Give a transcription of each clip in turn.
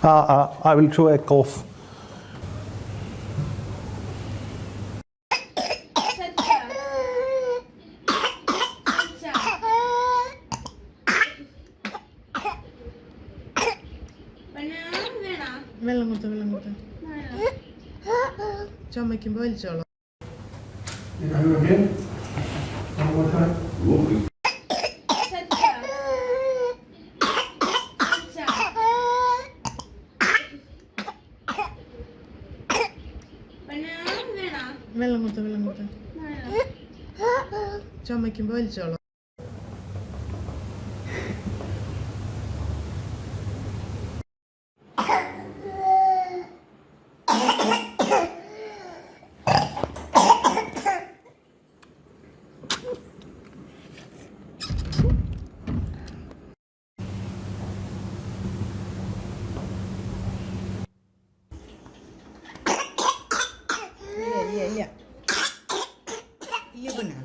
I will show a cough. വെള്ളം കൊടുത്ത ചുമയ്ക്കുമ്പോൾ വലിച്ചോളാം. വെള്ളം കൊടുത്ത ചുമയ്ക്കുമ്പോൾ വലിച്ചോളാം. Iya benar.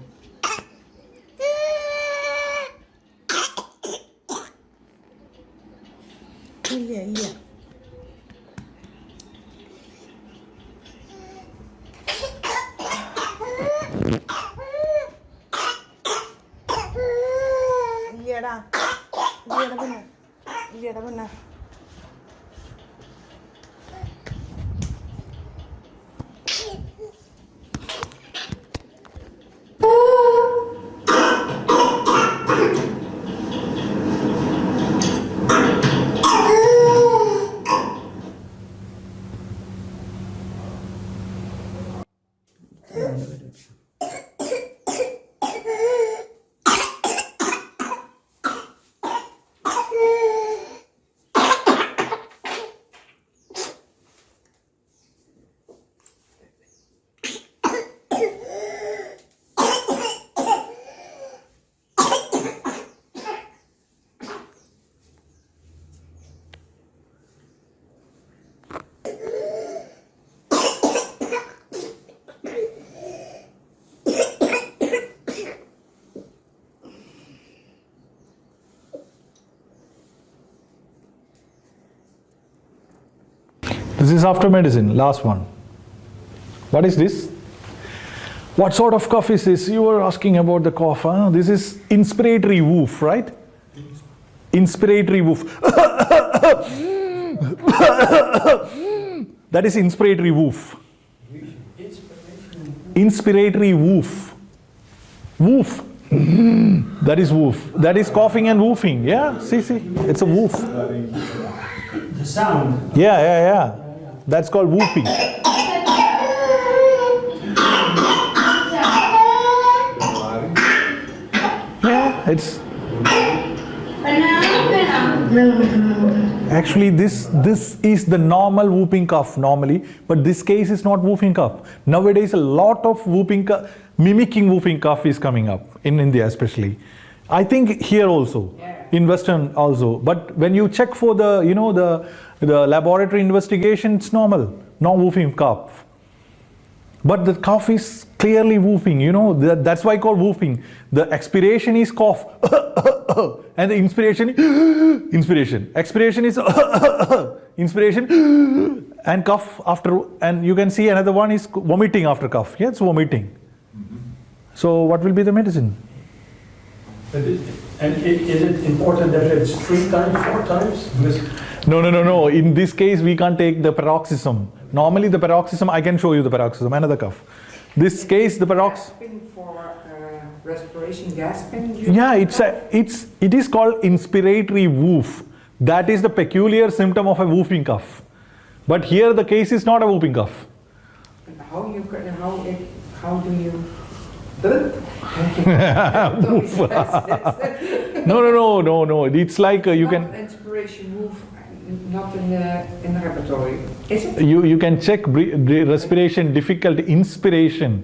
Iya. Iya benar. This is after medicine, last one. What is this? What sort of cough is this? You were asking about the cough. Huh? This is inspiratory woof, right? Inspiratory woof. That is inspiratory woof. Inspiratory woof. Woof. That is woof. That is coughing and woofing. Yeah, see. It's a woof. The sound. Yeah. That's called whooping. Yeah, it's actually this is the normal whooping cough normally, but this case is not whooping cough. Nowadays a lot of mimicking whooping cough is coming up in India especially. I think here also, in Western also. But when you check for the the laboratory investigation, it's normal, no whooping cough. But the cough is clearly whooping, that's why I call whooping. The expiration is cough, and the inspiration, expiration is inspiration, and cough after, and you can see another one is vomiting after cough. Yeah, it's vomiting. So what will be the medicine? And is it important that it's 3 times, 4 times? No. In this case, we can't take the paroxysm. Normally, the paroxysm, I can show you the paroxysm, another cough. This case, the paroxysm. Gasping for respiration, gasping? Yeah, it is called inspiratory woof. That is the peculiar symptom of a whooping cough. But here, the case is not a whooping cough. How do you? Woof. No. It's like you can. Inspiration move, not in the repertory. Is it? You can check respiration difficulty. Inspiration.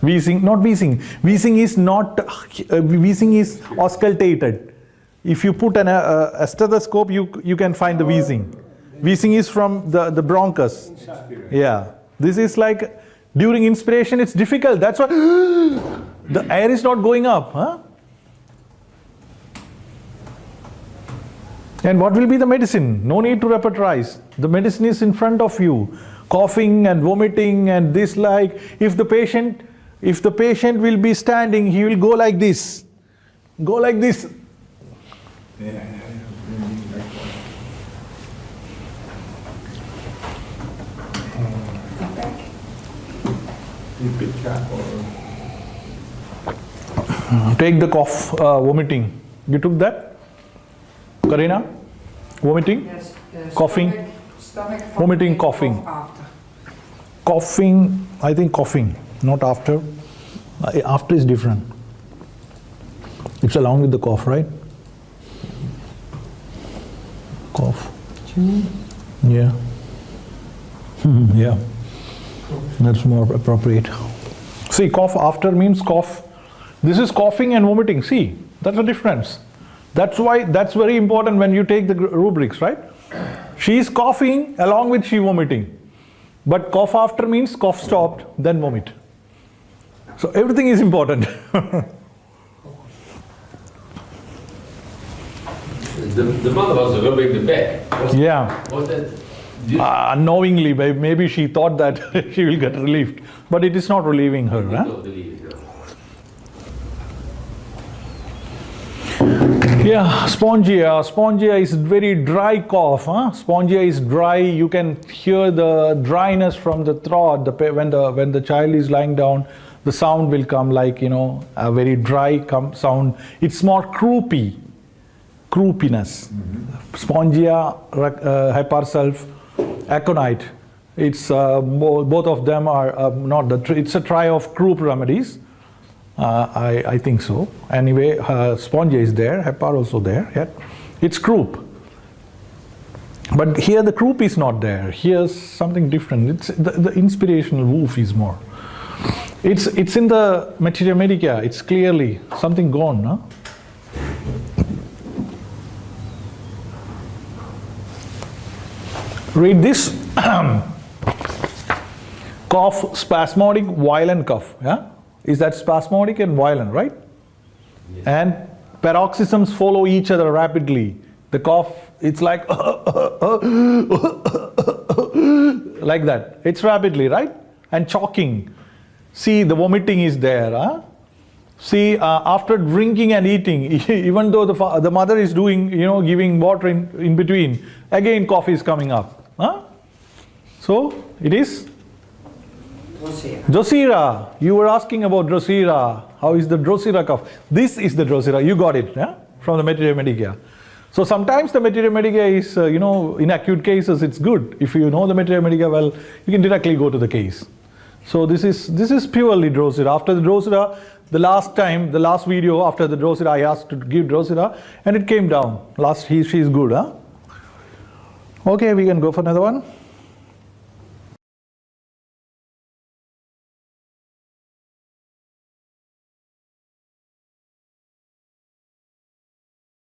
Wheezing, not wheezing. Wheezing is not. Wheezing is auscultated. If you put a stethoscope, you can find the wheezing. Wheezing is from the bronchus. Yeah. This is like. During inspiration, it's difficult. That's why the air is not going up. Huh? And what will be the medicine? No need to repertorize. The medicine is in front of you. Coughing and vomiting and this, like, if the patient will be standing, he will go like this. Go like this. Take the cough, vomiting. You took that? Karina? Vomiting? Yes, Coughing? Stomach Vomiting, coughing. After. Coughing, I think coughing, not after. After is different. It's along with the cough, right? Cough. Yeah. Yeah. That's more appropriate. See, cough after means cough. This is coughing and vomiting. See, that's the difference. That's why that's very important when you take the rubrics, right? She is coughing along with she vomiting. But cough after means cough stopped, then vomit. So everything is important. The mother was rubbing the back. Yeah. Was that? Unknowingly, maybe she thought that she will get relieved. But it is not relieving her. Huh? Yeah, spongia. Spongia is very dry cough. Huh? Spongia is dry. You can hear the dryness from the throat. When the child is lying down, the sound will come like, a very dry sound. It's more croupiness. Spongia, hypersulf, aconite. It's both of them are not it's a try of croup remedies. I think so. Anyway, spongia is there, hyper also there. Yeah. It's croup. But here the croup is not there. Here's something different. It's the inspirational woof is more. It's in the materia medica. It's clearly something gone. Huh? Read this. Cough, spasmodic, violent cough. Yeah? Is that spasmodic and violent, right? Yes. And paroxysms follow each other rapidly. The cough, it's like like that. It's rapidly, right? And choking. See, the vomiting is there. Huh? See, after drinking and eating, even though the mother is doing, giving water in between, again cough is coming up. Huh? So, it is? Drosera. You were asking about Drosera. How is the Drosera cough? This is the Drosera. You got it, yeah? From the materia medica. So sometimes the materia medica is, in acute cases, it's good. If you know the materia medica well, you can directly go to the case. So this is purely Drosera. After the Drosera, the last video after the Drosera, I asked to give Drosera, and it came down. She's good, huh? Okay, we can go for another one.